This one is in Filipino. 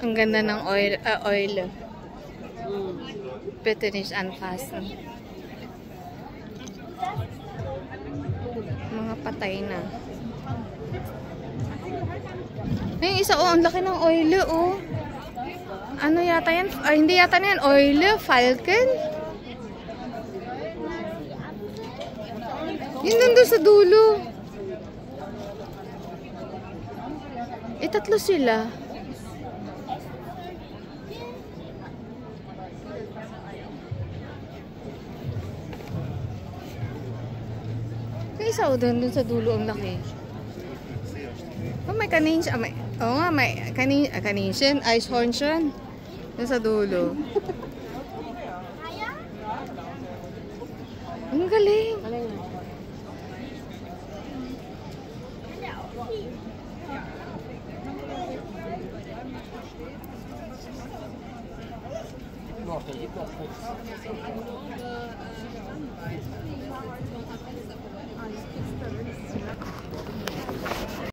Ang ganda ng oil. Finish unfasten. Mga patay na. Yung isa, ang laki ng oil, Ano yata yan? Ay, hindi yata na yan. Oil, Falcon. Yun nandun sa dulo. Tatlo sila. Yung isa dun sa dulo ang laki. May kanin. May kanin. Ice horn siya. Dun sa dulo. Ang galing.